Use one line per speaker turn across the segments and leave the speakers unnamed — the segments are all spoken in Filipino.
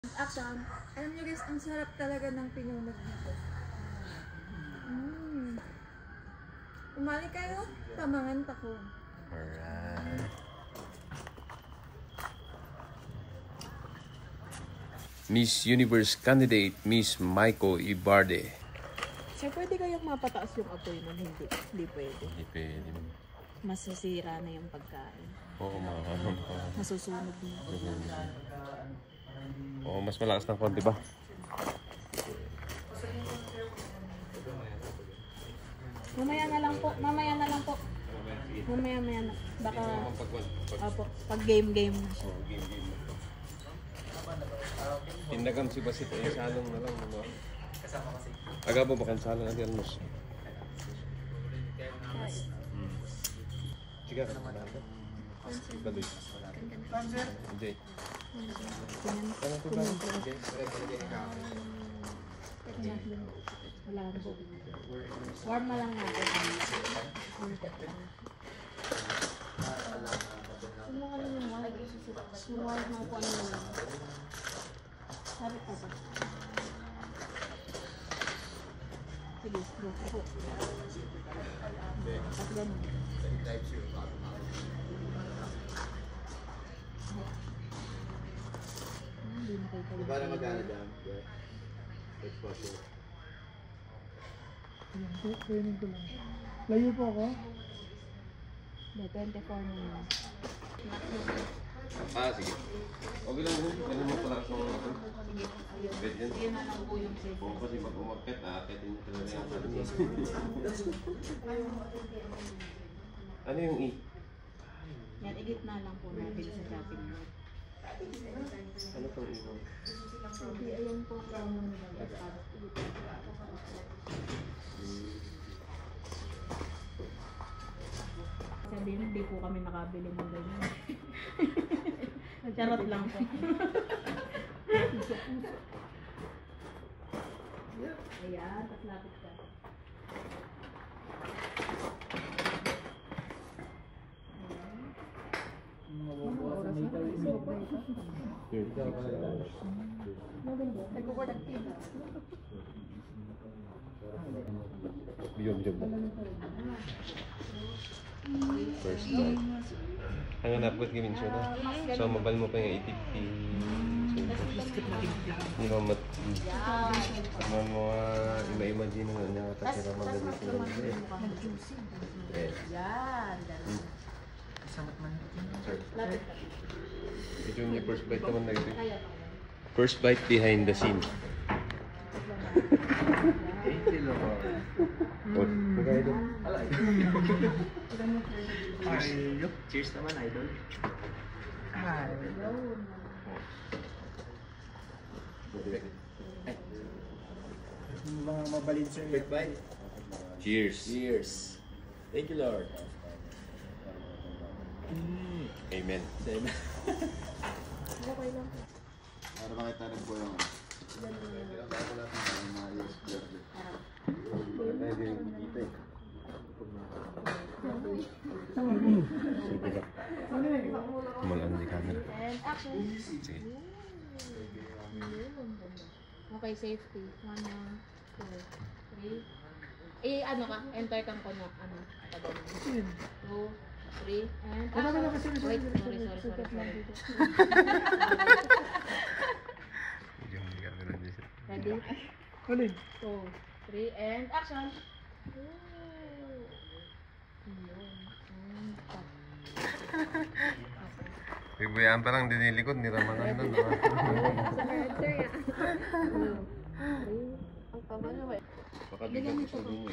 Action. Alam nyo guys, ang sarap talaga ng pinunog dito. Umali kayo, tamangan tako.
Alright. Miss Universe candidate, Miss Maiko Ibarde.
Sir, pwede kayong mapataas yung apoy mo? Hindi. Hindi pwede.
Hindi pwede.
Masasira na yung pagkain.
Oo, makakam pa.
Masusunog na.
Oo, mas malakas ng konti ba?
Mamaya na lang po. Mamaya na lang po. Mamaya na. Baka, opo, pag game na siya.
Oo, game na. Tindagam si Basit ay salong na lang. Ano? Aga po bakan salong ang diyan Sige ka naman natin. Baduy. Hindi.
Wala po. Warm na lang natin. Sumuwag na po ano lang. Sabi ko ba? Sige, go po. At ganun.
Diba na magana dyan? Exposure.
Training ko lang. Layo po ako?
24 na lang.
Sige. Okay lang din. Ganun mo pala sa mga ito. Bed yan.
Yun na lang po yung safe.
Oo, kasi pag umakit, aakitin mo talaga yung ano. Ano yung E?
Yan, igitna lang po natin sa shopping mall.
Ano itong E mo?
Sabi, ayan po from sabi, hindi po kami nakabili ng ganyan. Charot lang po. Ayan, tapos lapit ka.
Biyog ba? First bite. Ang hanap ko gamin siya na. So, mabal mo pa yung ATP. Hindi mo mat... Sama mo ima-imagine nga niya katira magalit mo.
Yan.
Sir. Ito yung first bite naman na ito. First bite behind the scene.
Thank you, Lord.
Oh, idol.
Cheers naman, idol.
Mga mabalin sir.
Quick bite.
Cheers.
Cheers. Thank you, Lord.
Amen.
Okay lang.
Para makita rin po yung
Malaan di camera.
And action.
Sige.
Okay, safety. 1, 2, 3. Ano ka? Enter kang ko na, ano, 2, 3, and action. Wait, sorry.
Yung di camera dyan.
Ready?
Ulit.
2, 3, and action.
Bigbayaan pa lang dinilikod, niramangan doon. Baka bigyan ko sa dunyo.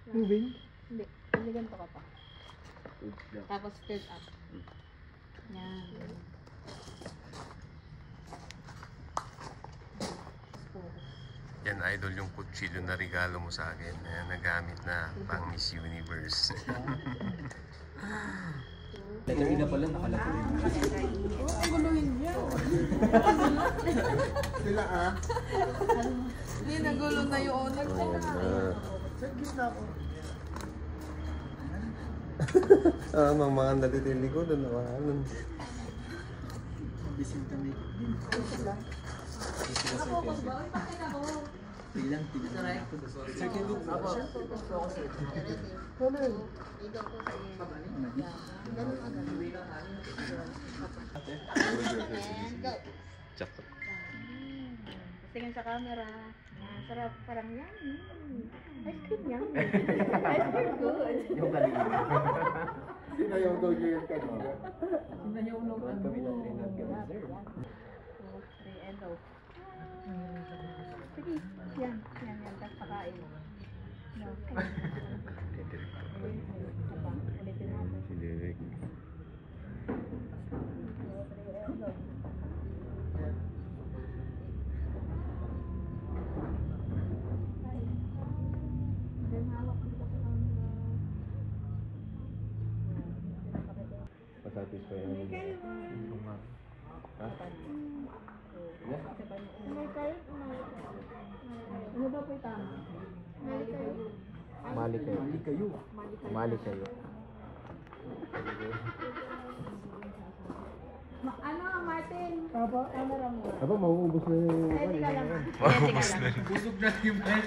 Moving.
Hindi, hindi ganito ka pa. Tapos spread up. Yan.
Yan, idol, yung kutsilyo na regalo mo sa akin. Ayan, nagamit na pang Miss Universe.
Kanina pala nakalaki rin.
Ang guluhin niya.
Sila
Hindi, nagulo na yung owner.
Sa gitna ako.
Mga natitili ko doon.
Bisita may din.
Focus ba? Uy, bakit ako?
Sige lang, tignan na ako. Second look.
Ready?
Ano yun?
Ikaw ko sa iyo. Ganun agad. And go.
Tsaka.
Tingin sa camera. Sarap, parang yummy. Ice cream yummy. Ice cream good.
Yung kanina.
Sinayaw daw niya yung kanina.
Sinayaw nung ano. Kami na nag-reserve.
2, 3, and go. Sige, yan. Tapos pakain. No. Ulitin natin.
Si Derek.
2, 3, and go. Then hawak dito sa camera.
Pasatisfy ang mga. Ha?
Ano ba po yung tama?
Mali kayo. Mali kayo.
Ano, Martin?
Papa?
Camera mo.
Aba, mauubos na yung
Ready ka lang.
Maubos na rin.
Busog na yung mic.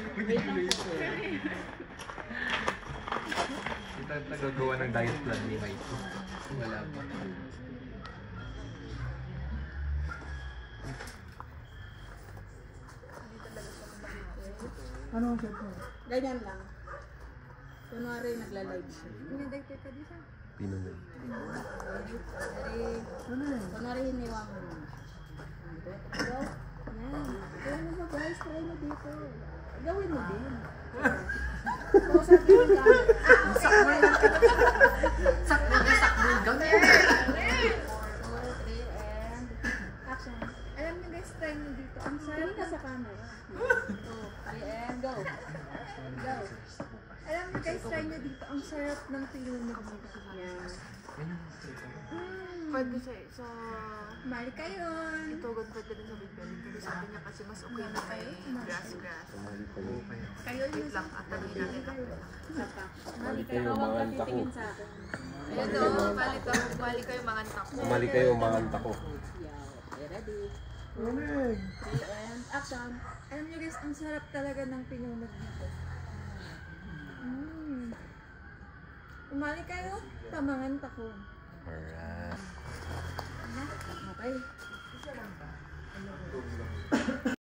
Kita nagagawa ng diet plan ni Mike. Wala pa.
Ano ang set mo?
Ganyan lang. Kunwari nagla-live siya.
Pinadagtay ka dito.
Pinunod.
Ano yun?
Kunwari hiniwa mo naman. Go. Yan. Kaya mo ba guys, try mo dito. Gawin mo din. Kausap mo yung camera. Sakmo yung ganyan. 4, 3, and action.
Alam niyo guys, try niyo dito. Ang sarap
Tingin ka sa camera. 2, 3, and go. Go.
Alam niyo guys, try niyo dito. Ang sarap ng pinunod dito.
Yan.
Pwede sa
Mali kayo.
itugan pwede rin sa bibili. Pero sabi niya kasi mas okay na kay grass.
Kayo
Wait
yung
lang, at hindi natin ako.
Isa pa.
Mali kayo,
Huwag
mga
ka titingin sa akin.
Ayan o, bali kayo mga anak ko.
Mali kayo, umanganta ko.
Yeah, okay, ready.
Ulig.
3 and action.
Alam niyo guys, ang sarap talaga ng pinunod dito. Umali kayo, tamangan tako.
Alright.
Okay.